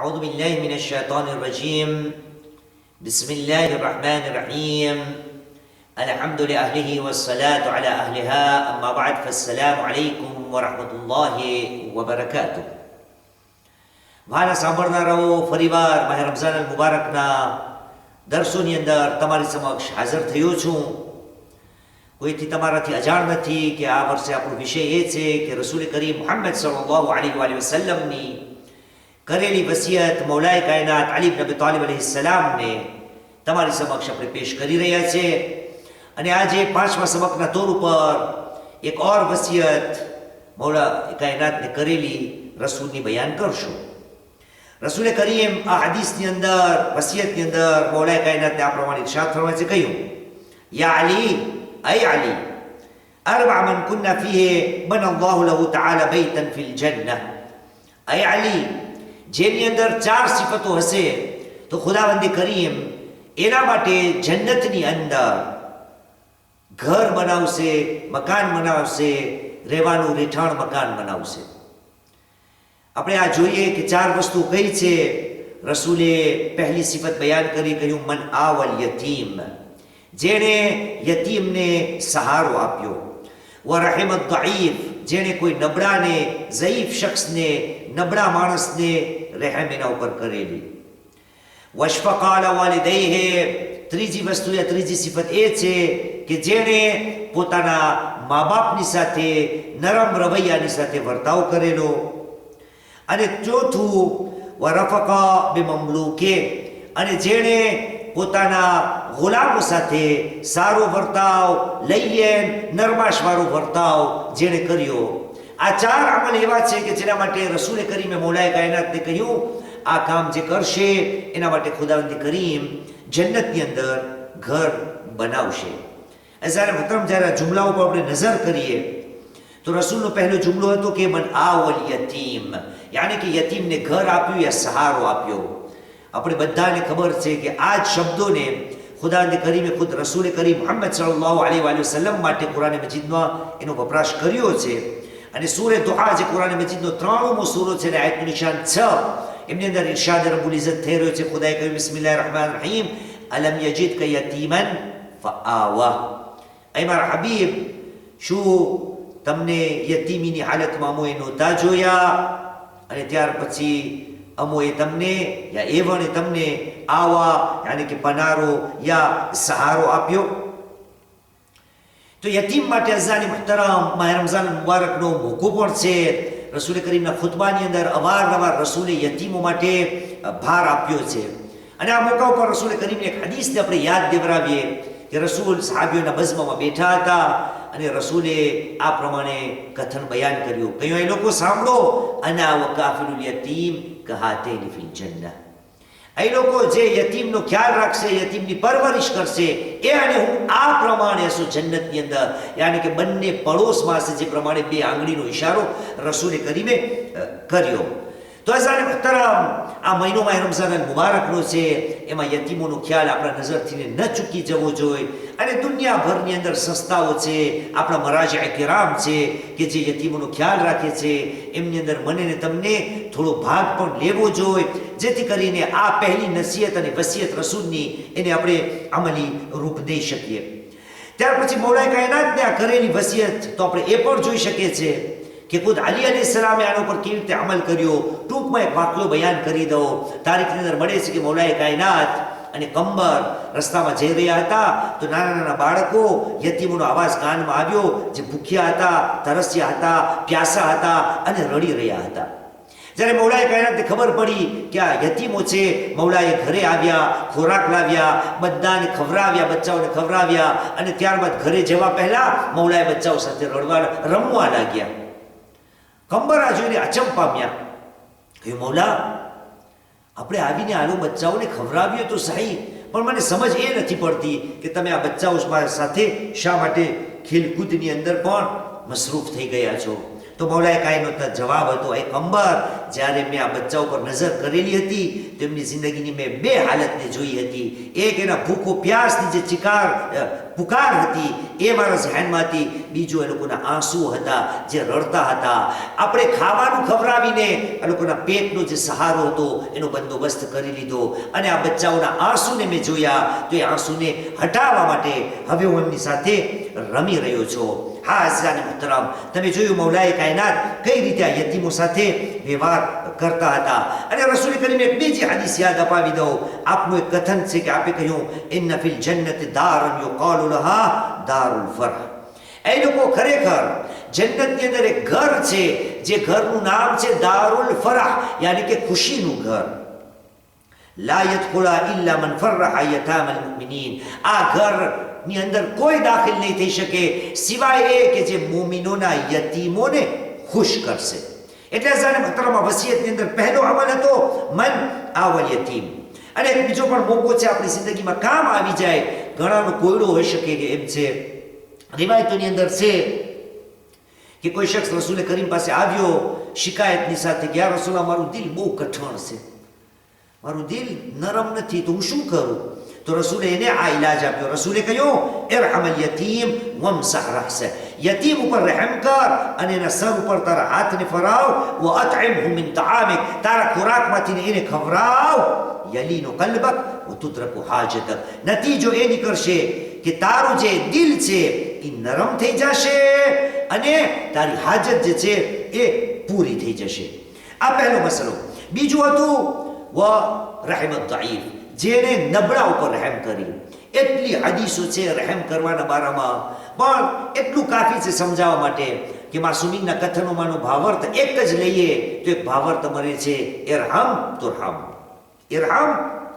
أعوذ بالله من الشيطان الرجيم بسم الله الرحمن الرحيم الحمد لأهله والصلاة على أهلها أما بعد فالسلام عليكم ورحمة الله وبركاته. વાલા સાંભળનારાઓ, ફરીવાર માહે રમઝાન અલ મુબારકના દર્શોની અંદર તમારી સમક્ષ હાજર થયો છું. કોઈથી તમારાથી અજાણ નથી કે આ વર્ષે આપણો વિષય એ છે કે રસૂલ કરીમ મુહમ્મદ સલ્લલ્લાહુ અલૈહિ વસલ્લમની કરેલી વસિયત મૌલાએ કાયનાત અલી ઇબ્ન અબી તાલિબ અલૈહિસ્સલામને તમારી સમક્ષ આપણે પેશ કરી રહ્યા છે. અને આજે પાંચમા સબકના તોર ઉપર એક ઓર વસિયત મૌલા કાયનાતને કરેલી રસૂલની બયાન કરશું. રસૂલ કરીમ આ હદીસની અંદર વસિયતની અંદર મૌલાએ કાયનાતને આ પ્રમાણે ઇરશાદ ફરમાવે છે, કહ્યું, યા અલી, أي علي أربع من كنا فيه بنى الله له تعالى بيتا في الجنة. أي علي જેની અંદર ચાર સિફતો હશે તો ખુદાવંદ કરીમ એના માટે જન્નતની અંદર ઘર બનાવશે, મકાન બનાવશે, રહેવાનું રહેઠાણ મકાન બનાવશે. આપણે આ જોઈએ કે ચાર વસ્તુ કઈ છે. રસૂલે પહેલી સિફત બયાન કરી, કહ્યું મન આવલ યતીમ, જેણે યતીમને સહારો આપ્યો. વરહિમત દઈફ, જેણે કોઈ નબળાને, ઝઈફ શખ્સને, નબળા માણસને રહેમ એના ઉપર કરેલી. વશફકાલ વાલિદૈહે, ત્રીજી વસ્તુ યા ત્રીજી સિફત એ છે કે જેણે પોતાના મા બાપની સાથે નરમ રવૈયાની સાથે વર્તાવ કરેલો. અને ચોથું વરફકા બિમમલુકે, અને જેણે પોતાના ગુલામો સાથે સારો વર્તાવ, લૈયન નરમાશવાળો વર્તાવ જેણે કર્યો. આ ચાર અમલ એવા છે કે જેના માટે રસૂલે કરીમે મૌલાએ કાયનાતને કહ્યું આ કામ જે કરશે એના માટે ખુદાવંદ કરીમ જન્નતની અંદર ઘર બનાવશે. જ્યારે મુહતરમ જ્યારે આ જુમલા ઉપર આપણે નજર કરીએ તો રસૂલનો પહેલો જુમલો હતો કે મન આવલ યતીમ, યાની કે યતીમને ઘર આપ્યું યા સહારો આપ્યો. આપણે બધાને ખબર છે કે આ જ શબ્દોને ખુદાવંદ કરીમે ખુદ રસૂલ કરીમ મુહમ્મદ સલ્લલ્લાહુ અલૈહિ વસલ્લમ માટે કુરાન મજીદમાં એનો વપરાશ કર્યો છે. અને સૂરે દુહા જે કુરાન મજીદનો 93મો સૂરો છે અને આયતનું નિશાન 6, એમની અંદર ઇરશાદ રબ્બુલ ઇઝ્ઝત થઈ રહ્યો છે. ખુદાએ કહ્યું, બિસ્મિલ્લાહિર રહેમાનિર રહીમ, અલમ યજિદકા યતીમન ફઆવા. એ મારા હબીબ, શું તમને યતીમીની હાલતમાં અમોએ નહોતા જોયા અને ત્યાર પછી અમોએ તમને યા એવણે તમને આવા યાની કે પનારો યા સહારો આપ્યો. તો યતીમ માટે અઝાની મુહતરમ માહ રમઝાન મુબારકનો મોકો પણ છે. રસૂલ કરીમના ખુતબાની અંદર અવારનવાર રસૂલે યતીમો માટે ભાર આપ્યો છે. અને આ મોકા ઉપર રસૂલ કરીમની એક હદીસને આપણે યાદ દેવરાવીએ કે રસૂલ સહાબીઓના બઝમમાં બેઠા હતા અને રસૂલે આ પ્રમાણે કથન બયાન કર્યું, કહ્યું, એ લોકો સાંભળો, અના વકાફિલુલ યતીમ કહાતૈન ફિલ જન્નહ. એ લોકો જે યતીમનો ખ્યાલ રાખશે, યતીમની પરવરિશ કરશે, એ અને હું આ પ્રમાણે હશું જન્નતની અંદર. યાની કે બંને પડોશમાં હશે, જે પ્રમાણે બે આંગળીનો ઇશારો રસૂલે કરીમે કર્યો. તો અઝાને મુહતરમ આ મહિનો માહ રમઝાન અલ મુબારકનો છે, એમાં યતીમોનો ખ્યાલ આપણા નજરથી ન ચૂકી જવો જોઈએ. અને દુનિયાભરની અંદર સંસ્થાઓ છે, આપણા મરાજા કિરામ છે કે જે યતીમોનો ખ્યાલ રાખે છે, એમની અંદર મને ને તમને થોડો ભાગ પણ લેવો જોઈએ, જેથી કરીને આ પહેલી નસીહત અને વસિયત રસૂલની એને આપણે અમલી રૂપ દઈ શકીએ. ત્યાર પછી મૌલાએ કાયનાતને આ કરેલી વસિયત તો આપણે એ પણ જોઈ શકીએ છીએ કે ખુદ અલી અલૈહિસ્સલામે આના ઉપર કેવી રીતે અમલ કર્યો. ટૂંકમાં એક વાક્યો બયાન કરી દો. તારીખની અંદર મળે છે કે મૌલાએ કાયનાત અને કંબર રસ્તામાં જઈ રહ્યા હતા તો નાના નાના બાળકો, યતીમોનો અવાજ કાનમાં આવ્યો, જે ભૂખ્યા હતા, તરસ્યા હતા, પ્યાસા હતા અને રડી રહ્યા હતા. જ્યારે મૌલાએ કાયનાતને ખબર પડી કે આ યતીમો છે, મૌલાએ ઘરે આવ્યા, ખોરાક લાવ્યા, બધાને ખવડાવ્યા, બચ્ચાઓને ખવડાવ્યા અને ત્યારબાદ ઘરે જવા પહેલા મૌલાએ બચ્ચાઓ સાથે રમવા લાગ્યા. કંબર આ જોઈને અચંબ પામ્યા. કહ્યું, મૌલા, આપણે આવીને આલો બચ્ચાઓને ખવડાવ્યો તો સહી, પણ મને સમજ એ નથી પડતી કે તમે આ બચ્ચાઓ સાથે શા માટે ખેલકૂદની અંદર પણ મસરૂફ થઈ ગયા છો. તો મૌલાએ કાયનાતનો જવાબ હતો, એ કંબર, જ્યારે મેં આ બચ્ચા ઉપર નજર કરેલી હતી તો એમની જિંદગીની મેં બે હાલતને જોઈ હતી. એક એના ભૂખો પ્યાસની જે પુકાર હતી એ મારા ધ્યાનમાં હતી. બીજું એ લોકોના આંસુ હતા, જે રડતા હતા. આપણે ખાવાનું ખવડાવીને એ લોકોના પેટનો જે સહારો હતો એનો બંદોબસ્ત કરી લીધો, અને આ બચ્ચાઓના આંસુને મેં જોયા તો એ આંસુને હટાવવા માટે હવે હું એમની સાથે રમી રહ્યો છું. હા અઝીઝાન મુહતરમ, તમે જોયું મૌલાએ કાયનાત કઈ રીતે આ યતીમો સાથે વ્યવહાર કરતા હતા. અને રસૂલ કરીમે એક બીજી હદીસ યાદ અપાવી દઉં. આપનું એક કથન છે કે આપે કહ્યું, ઇન્ન ફિલ જન્નતિ દારન યુકાલુ લહા દારુલ ફરહ. એ લોકો ખરેખર જન્નતની અંદર એક ઘર છે, જે ઘરનું નામ છે દારુલ ફરહ, યાની કે ખુશીનું ઘર. લા યદખુલા ઇલ્લા મન ફરહ યતામલ મુમિનીન. આ ઘર ની અંદર કોઈ દાખલ નહીં થઈ શકે સિવાય એ કે જે મોમિનોના યતીમોને ખુશ કરશે. એટલે અઝાને મુહતરમા વસિયતની અંદર પહેલો અમલ હતો મન આવલ યતીમ. અને એક બીજો પણ મોકો છે આપણી જિંદગીમાં કામ આવી જાય. ઘણાનો કોયડો હોઈ શકે કે એમ છે. રિવાયતોની અંદર છે કે કોઈ શખ્સ રસૂલ કરીમ પાસે આવ્યો શિકાયતની સાથે કે યા રસૂલ, મારું દિલ બહુ કઠણ છે, મારું દિલ નરમ નથી, તો હું શું કરું? તો રસૂલે એને આ ઇલાજ આપ્યો. રસૂલે કહ્યું, ઇરહમલ યતીમ વમસહ રહસહ. યતીમ ઉપર રહેમ કર અને એના સર ઉપર તારા હાથને ફરાવ. વ અતઇમહુ મિન તઆમિક. તારા ખોરાકમાંથી એને ખવરાવ. યલીનો કલ્બક વ tudrak હાજતક. નતીજો એ નીકળશે કે તારું જે દિલ છે એ નરમ થઈ જશે અને તારી હાજત જે છે એ પૂરી થઈ જશે. આ પહેલો મસલો. બીજું હતું વ રહિમત દઈફ, જેને નબળા ઉપર રહેમ કરી. એટલી હદીસો છે રહેમ કરવાના બારામાં, પણ એટલું કાફી છે સમજાવવા માટે કે માસુમીનના કથનોમાંનો ભાવાર્થ એક જ લઈએ તો એક ભાવાર્થ મળે છે, ઇરહમ તુરહમ. ઇરહમ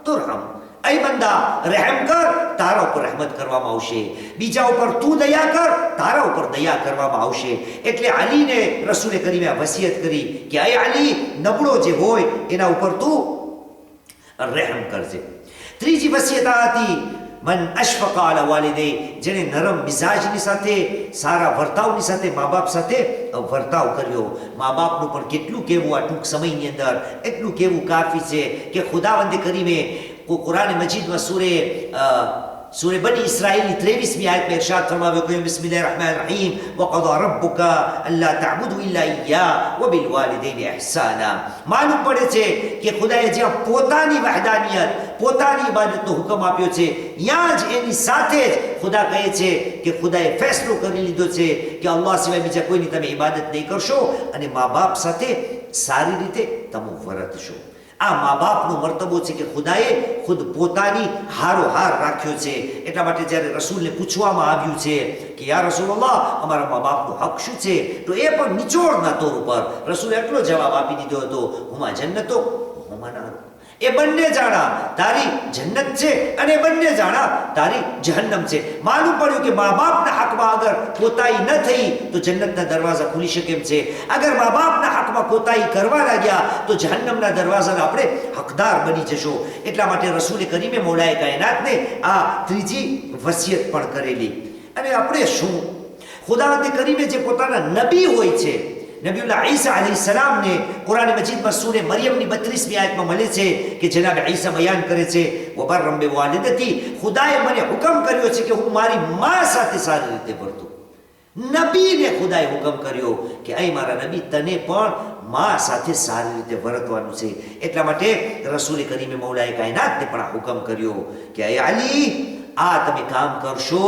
તુરહમ. ऐ बंदा रहम कर, तारा ઉપર રહેમત કરવામાં આવશે. બીજા ઉપર તું દયા કર, તારા ઉપર દયા કરવામાં આવશે. એટલે અલીને રસૂલે કરીમે વસિયત કરી કે એ અલી, નબળો જે હોય એના ઉપર તું રહેમ કરજે. ત્રીજી વસિયત હતી મન અશફક અલા વાલિદૈ, જેને નરમ મિજાજની સાથે, સારા વર્તાવની સાથે મા બાપ સાથે વર્તાવ કર્યો. મા બાપનું પણ કેટલું કહેવું આ ટૂંક સમયની અંદર, એટલું કહેવું કાફી છે કે ખુદાવંદે કરીમે कुरान मजीद में सूरे बनी इसराइल 23वीं आयत में इरशाद फरमावे कि बिस्मिल्लाहिर्रहमानिर्रहीम वक़ज़ा रब्बुका अल्ला तअबुदु इल्ला इय्याह व बिल वालिदैनि इहसाना. मालूम પડે છે કે ખુદાએ જ્યાં પોતાની વહદાનિયત, પોતાની ઇબાદતનો હુકમ આપ્યો છે, ત્યાં જ એની સાથે જ ખુદા કહે છે કે ખુદાએ ફેસલો કરી લીધો છે કે અલ્લાહ સિવાય બીજા કોઈની તમે ઇબાદત નહીં કરશો અને મા બાપ સાથે સારી રીતે તમે વર્તશો. આ મા બાપનો મર્તબો છે કે ખુદાએ ખુદ પોતાની હારોહાર રાખ્યો છે. એટલા માટે જ્યારે રસૂલને પૂછવામાં આવ્યું છે કે યા રસૂલલ્લાહ, અમારા મા બાપનો હક શું છે, તો એ પણ નિચોડના તોર ઉપર રસૂલે એટલો જવાબ આપી દીધો હતો, હુમા જન્નતો હુમા નાર. એ બંને જાણા તારી જન્નત છે અને બંને જાણા તારી જહન્નમ છે. માલુમ પડ્યું કે મા બાપના હકમાં અગર કોતાહી ન થઈ તો જન્નતના દરવાજા ખુલી શકે એમ છે. અગર મા બાપના હકમાં કોતાહી કરવા લાગ્યા તો જહન્નમના દરવાજાના આપણે હકદાર બની જશો. એટલા માટે રસૂલે કરીમે મૌલાએ કાયનાતને આ ત્રીજી વસિયત પણ કરેલી. અને આપણે શું, ખુદાવંદે કરીમે જે પોતાના નબી હોય છે, નબીઉલ્લાહ ઈસા અલૈહિસ્સલામને કુરાન મજીદમાં સૂરે મરિયમની 32મી આયતમાં મળે છે કે જનાબ ઈસા બયાન કરે છે, વબરમ બિવાલિદતી, ખુદાએ મને હુકમ કર્યો છે કે હું મારી માં સાથે સારી રીતે વર્તું. નબીને ખુદાએ હુકમ કર્યો કે અહીં મારા નબી તને પણ માં સાથે સારી રીતે વર્તવાનું છે. એટલા માટે રસૂલ કરીમે મૌલાએ કાયનાતને પણ આ હુકમ કર્યો કે એ અલી, આ તમે કામ કરશો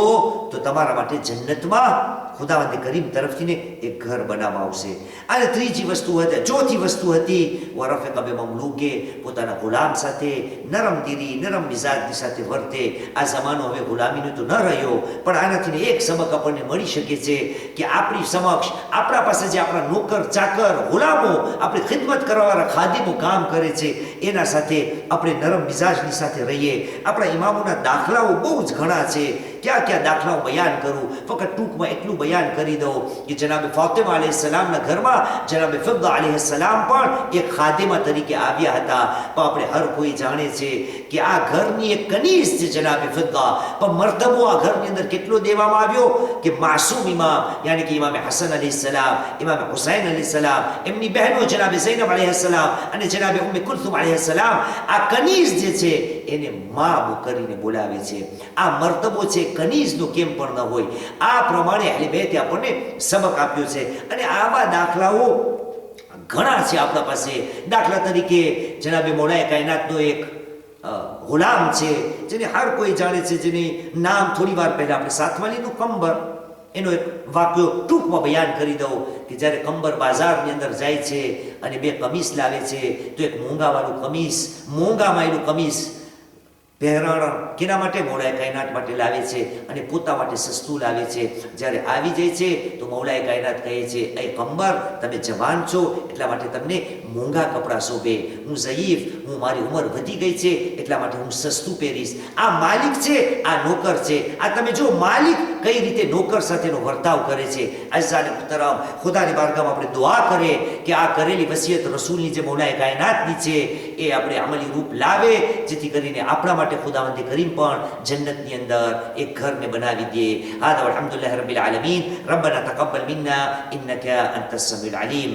તો તમારા માટે જન્નતમાં ખુદાવંદ કરીમ તરફથી એક ઘર બનાવવામાં આવશે. અને ત્રીજી વસ્તુ હતી, ચોથી વસ્તુ હતી વરફિક બિ મમલુકે, પોતાના ગુલામ સાથે નરમ દિલી, નરમ મિજાજની સાથે વર્તે. આ જમાનો હવે ગુલામીનો તો ન રહ્યો, પણ આનાથી એક સબક આપણને મળી શકે છે કે આપણી સમક્ષ આપણા પાસે જે આપણા નોકર ચાકર ગુલામો, આપણી ખિદમત કરવાવાળા ખાદીમો કામ કરે છે, એના સાથે આપણે નરમ મિજાજની સાથે રહીએ. આપણા ઇમામોના દાખલાઓ બહુ જ ઘણા છે. ક્યાં ક્યાં દાખલાઓ બયાન કરું, ફક્ત ટૂંકમાં એટલું બયાન કરી દઉં કે જનાબે ફાતિમા અલૈહિસ્સલામના ઘરમાં જનાબે ફિદ્દા અલૈહિસ્સલામ પણ એક ખાદિમા તરીકે આવ્યા હતા. પણ આપણે હર કોઈ જાણે છે કે આ ઘરની એક કનીઝ છે જનાબે ફિદ્દા, પણ મર્તબો આ ઘરની અંદર કેટલો દેવામાં આવ્યો કે માસૂમ ઇમામ યાની કે ઇમામ હસન અલૈહિસ્સલામ, ઇમામ હુસૈન અલૈહિસ્સલામ, એમની બહેનો જનાબે ઝૈનબ અલૈહિસ્સલામ અને જનાબે ઉમ્મે કુલથુમ અલૈહિસ્સલામ, આ કનીઝ જે છે એને માં કરીને બોલાવે છે. આ મર્તબો છે કનીઝનો કેમ પણ ન હોય. આ પ્રમાણે અહલે બેતે આપણને સબક આપ્યો છે. અને આવા દાખલાઓ ઘણા છે આપણા પાસે. દાખલા તરીકે જનાબે મૌલાએ કાયનાતનો એક ગુલામ છે જેને હર કોઈ જાણે છે, જેની નામ થોડી વાર પહેલા આપણે સાથમાં લીધું, કંબર. એનો એક વાક્યો ટૂંકમાં બયાન કરી દઉં કે જ્યારે કંબર બાજારની અંદર જાય છે અને બે કમીસ લાવે છે, તો એક મોંઘાવાળું કમીસ, મોંઘામાં એનું કમીસ પહેરાણ કેના માટે? મૌલાએ કાયનાત માટે લાવે છે અને પોતા માટે સસ્તું લાવે છે. જ્યારે આવી જાય છે તો મૌલાએ કાયનાત કહે છે, એ કંબર તમે જવાન છો એટલા માટે તમને મોંઘા કપડાં શોભે, હું ઝયીફ, હું મારી ઉંમર વધી ગઈ છે એટલા માટે હું સસ્તું પહેરીશ. આ માલિક છે, આ નોકર છે. આ તમે જો માલિક કઈ રીતે નોકર સાથેનો વર્તાવ કરે છે. અઝાને મુહતરમ, ખુદાની બારગાહમાં આપણે દુઆ કરે કે આ કરેલી વસિયત રસૂલની જે મૌલાએ કાયનાતની છે એ આપણે અમલી રૂપ લાવે, જેથી કરીને આપણા માટે ખુદાવંદે કરીમ પણ જન્નતની અંદર એક ઘરને બનાવી દે. હાદા વલ્હમ્દુલિલ્લાહિ રબ્બિલ આલમીન. રબ્બના તકબ્બલ મિન્ના ઇન્નકા અંતસ સમીઉલ અલીમ.